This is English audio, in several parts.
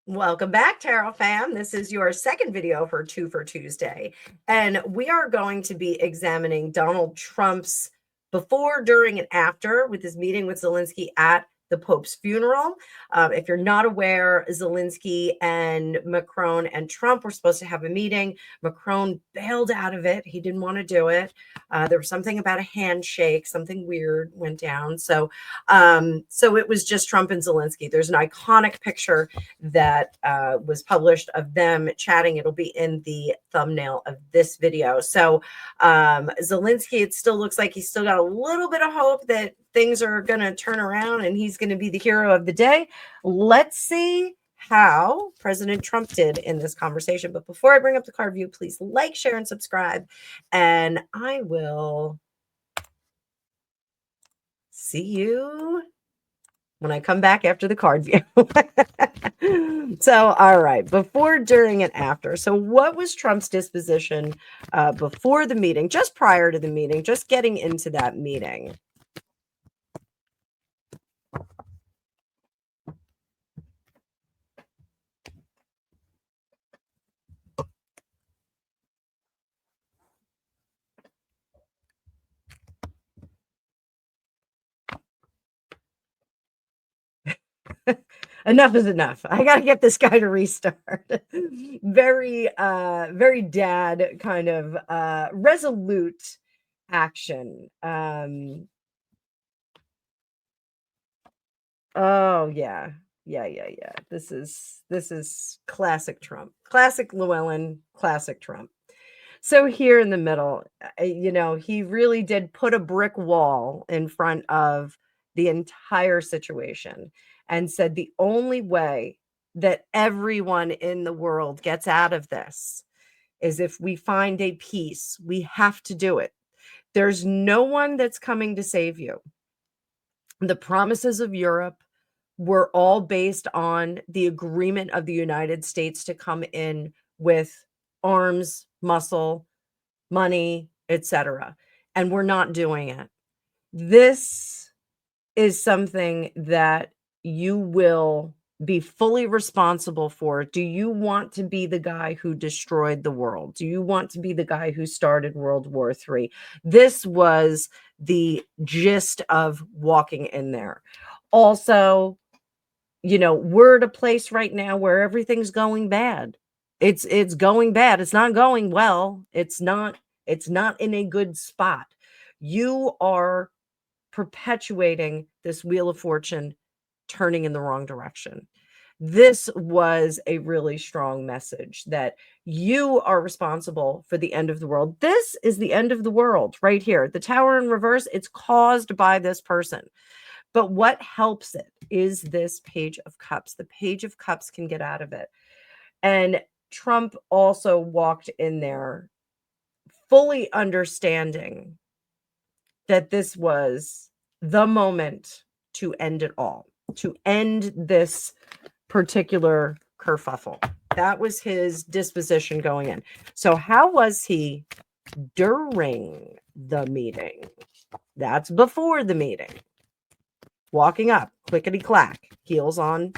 Welcome back, Tarot fam. This is your second video for Two for Tuesday. And we are going to be examining Donald Trump's before, during, and after with his meeting with Zelensky at the Pope's funeral. If you're not aware, Zelensky and Macron and Trump were supposed to have a meeting. Macron bailed out of it. He didn't want to do it. There was something about a handshake, something weird went down. So it was just Trump and Zelensky. There's an iconic picture that was published of them chatting. It'll be in the thumbnail of this video. So Zelensky, it still looks like he's still got a little bit of hope that things are going to turn around and he's going to be the hero of the day. Let's see how President Trump did in this conversation. But before I bring up the card view, please like, share, and subscribe. And I will see you when I come back after the card view. So, all right, before, during, and after. So what was Trump's disposition before the meeting, just prior to the meeting, just getting into that meeting? Enough is enough. I got to get this guy to restart. Very dad kind of resolute action. Oh yeah. This is classic Trump. Classic Llewellyn, classic Trump. So here in the middle, he really did put a brick wall in front of the entire situation and said the only way that everyone in the world gets out of this is if we find a peace. We have to do it. There's no one that's coming to save you. The promises of Europe were all based on the agreement of the United States to come in with arms, muscle, money, etc. And we're not doing it. This is something that you will be fully responsible for. Do you want to be the guy who destroyed the world? Do you want to be the guy who started World War III? This was the gist of walking in there. Also, we're at a place right now where everything's going bad. It's going bad. It's not going well. It's not in a good spot. You are perpetuating this wheel of fortune turning in the wrong direction. This was a really strong message that you are responsible for the end of the world. This is the end of the world right here. The tower in reverse, it's caused by this person. But what helps it is this Page of Cups. The Page of Cups can get out of it. And Trump also walked in there fully understanding that this was the moment to end it all, to end this particular kerfuffle. That was his disposition going in. So how was he during the meeting? That's before the meeting. Walking up, clickety-clack, heels on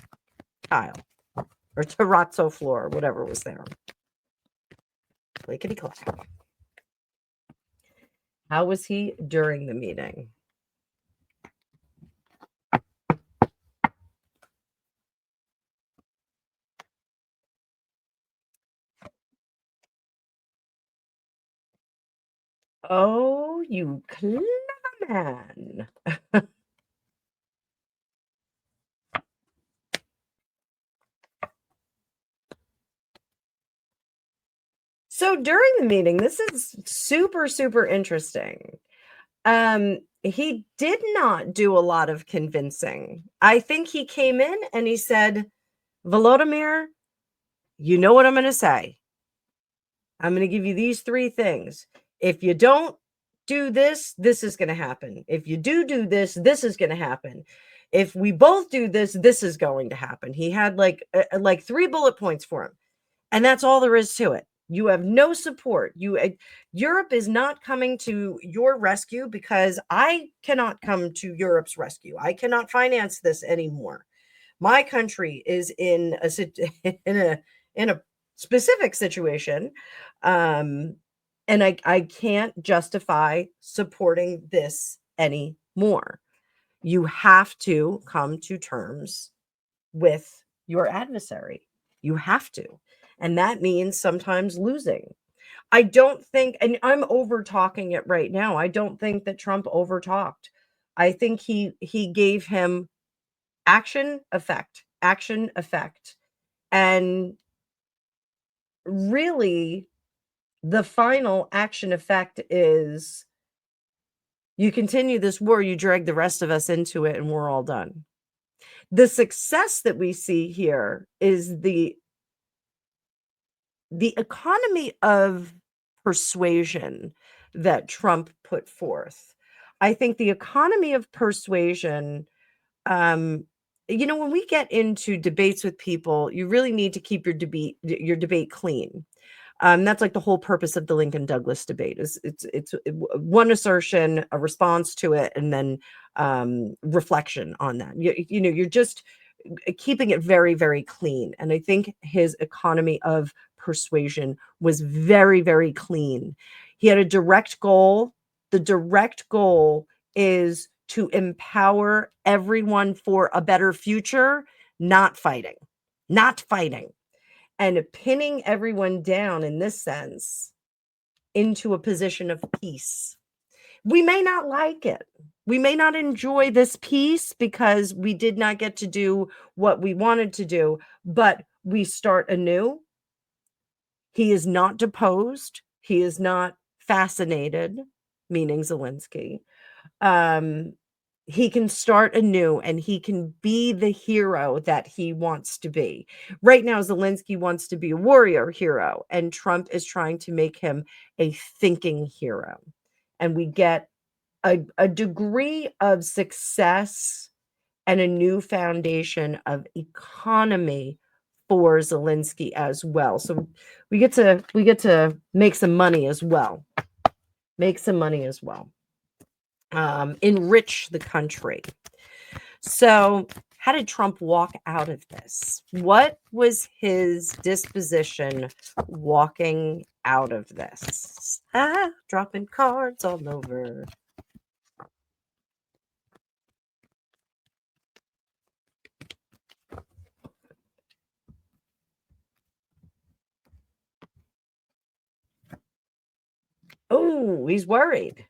tile, or terrazzo floor, whatever was there. Clickety-clack. How was he during the meeting? Oh, you clever man. So during the meeting, this is super, super interesting. He did not do a lot of convincing. I think he came in and he said, Volodymyr, you know what I'm going to say. I'm going to give you these three things. If you don't do this, this is going to happen. If you do this, this is going to happen. If we both do this, this is going to happen. He had like 3 bullet points for him. And that's all there is to it. You have no support. Europe is not coming to your rescue because I cannot come to Europe's rescue. I cannot finance this anymore. My country is in a in a specific situation, and I can't justify supporting this anymore. You have to come to terms with your adversary. You have to. And that means sometimes losing. I don't think, and I'm over talking it right now. I don't think that Trump over talked. I think he gave him action, effect. And really, the final action effect is you continue this war, you drag the rest of us into it, and we're all done. The success that we see here is the economy of persuasion that Trump put forth. I think the economy of persuasion, um, when we get into debates with people, you really need to keep your debate clean. That's like the whole purpose of the Lincoln Douglas debate is it's one assertion, a response to it, and then reflection on that. You're just keeping it very, very clean. And I think his economy of persuasion was very, very clean. He had a direct goal. The direct goal is to empower everyone for a better future, not fighting, not fighting, and pinning everyone down in this sense into a position of peace. We may not like it. We may not enjoy this peace because we did not get to do what we wanted to do, but we start anew. He is not deposed. He is not fascinated, meaning Zelensky. Um, he can start anew and he can be the hero that he wants to be. Right now, Zelensky wants to be a warrior hero, and Trump is trying to make him a thinking hero. And we get a degree of success and a new foundation of economy for Zelensky as well. So we get to make some money as well. Make some money as well. Enrich the country. So how did Trump walk out of this? What was his disposition walking out of this? Dropping cards all over. Oh, he's worried.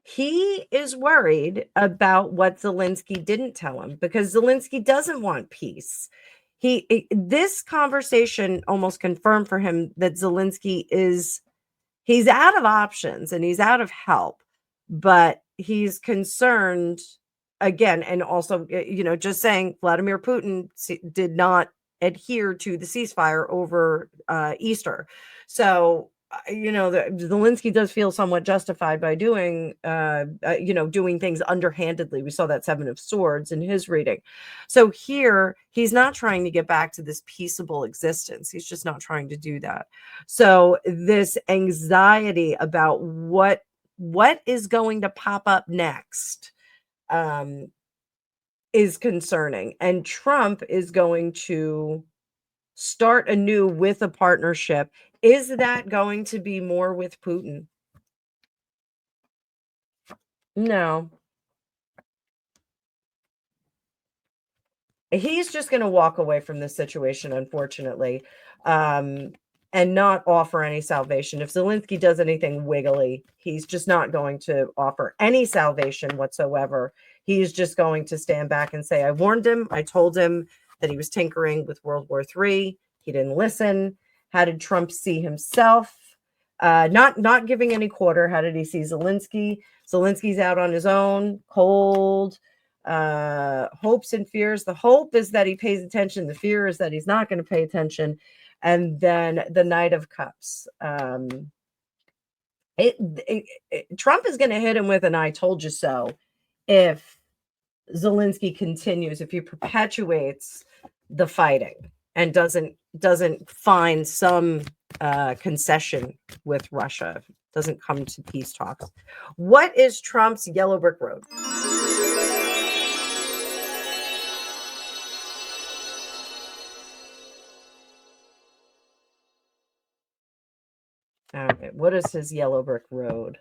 He is worried about what Zelensky didn't tell him because Zelensky doesn't want peace. This conversation almost confirmed for him that Zelensky he's out of options and he's out of help, but he's concerned again. And also, just saying Vladimir Putin did not adhere to the ceasefire over Easter. So, Zelensky does feel somewhat justified by doing things underhandedly. We saw that Seven of Swords in his reading. So here, he's not trying to get back to this peaceable existence. He's just not trying to do that. So this anxiety about what is going to pop up next is concerning. And Trump is going to start anew with a partnership. Is that going to be more with Putin? No. He's just going to walk away from this situation, unfortunately, and not offer any salvation. If Zelensky does anything wiggly, he's just not going to offer any salvation whatsoever. He's just going to stand back and say, I warned him. I told him that he was tinkering with World War III. He didn't listen. How did Trump see himself? Not giving any quarter. How did he see Zelensky? Zelensky's out on his own, cold. Hopes and fears. The hope is that he pays attention. The fear is that he's not going to pay attention. And then the Knight of Cups. Trump is going to hit him with an "I told you so" if Zelensky continues, if he perpetuates the fighting and doesn't find some concession with Russia, doesn't come to peace talks. What is Trump's yellow brick road? Okay, what is his yellow brick road?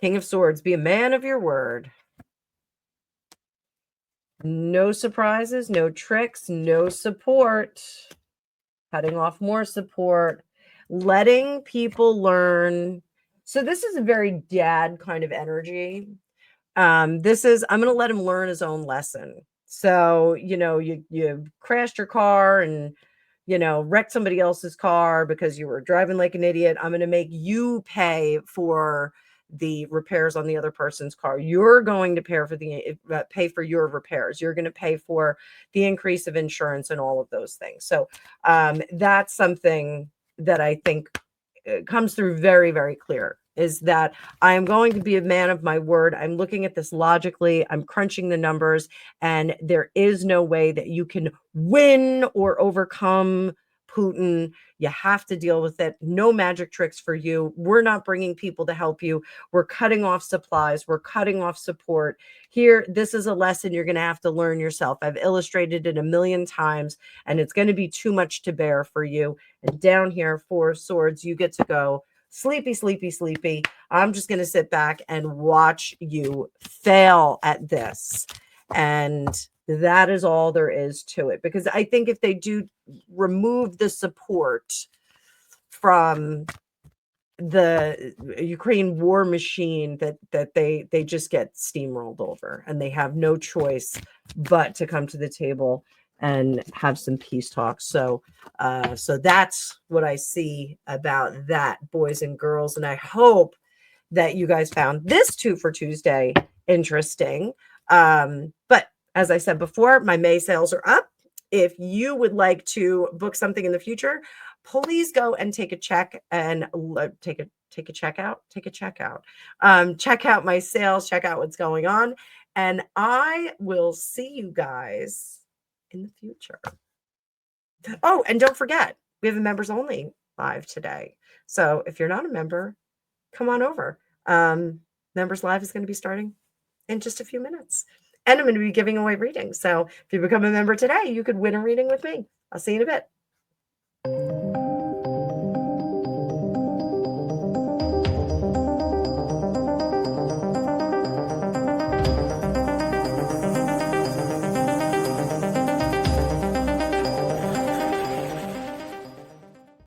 King of Swords, be a man of your word. No surprises, no tricks, no support. Cutting off more support, letting people learn. So this is a very dad kind of energy. This is, I'm going to let him learn his own lesson. So, you crashed your car and, wrecked somebody else's car because you were driving like an idiot. I'm going to make you pay for the repairs on the other person's car. You're going to pay for your repairs. You're going to pay for the increase of insurance and all of those things. So, that's something that I think comes through very, very clear, is that I am going to be a man of my word. I'm looking at this logically. I'm crunching the numbers, and there is no way that you can win or overcome Putin. You have to deal with it. No magic tricks for you. We're not bringing people to help you. We're cutting off supplies. We're cutting off support. Here, this is a lesson you're going to have to learn yourself. I've illustrated it a million times, and it's going to be too much to bear for you. And down here, 4 of Swords, you get to go sleepy, sleepy, sleepy. I'm just going to sit back and watch you fail at this. And that is all there is to it. Because I think if they do remove the support from the Ukraine war machine, that they just get steamrolled over, and they have no choice but to come to the table and have some peace talks. So that's what I see about that, boys and girls. And I hope that you guys found this 2 for Tuesday interesting. But as I said before, my May sales are up. If you would like to book something in the future, please go and take a check and take a checkout. Check out my sales, check out what's going on. And I will see you guys in the future. Oh, and don't forget, we have a members only live today. So if you're not a member, come on over. Members live is going to be starting in just a few minutes. And I'm going to be giving away readings. So if you become a member today, you could win a reading with me. I'll see you in a bit.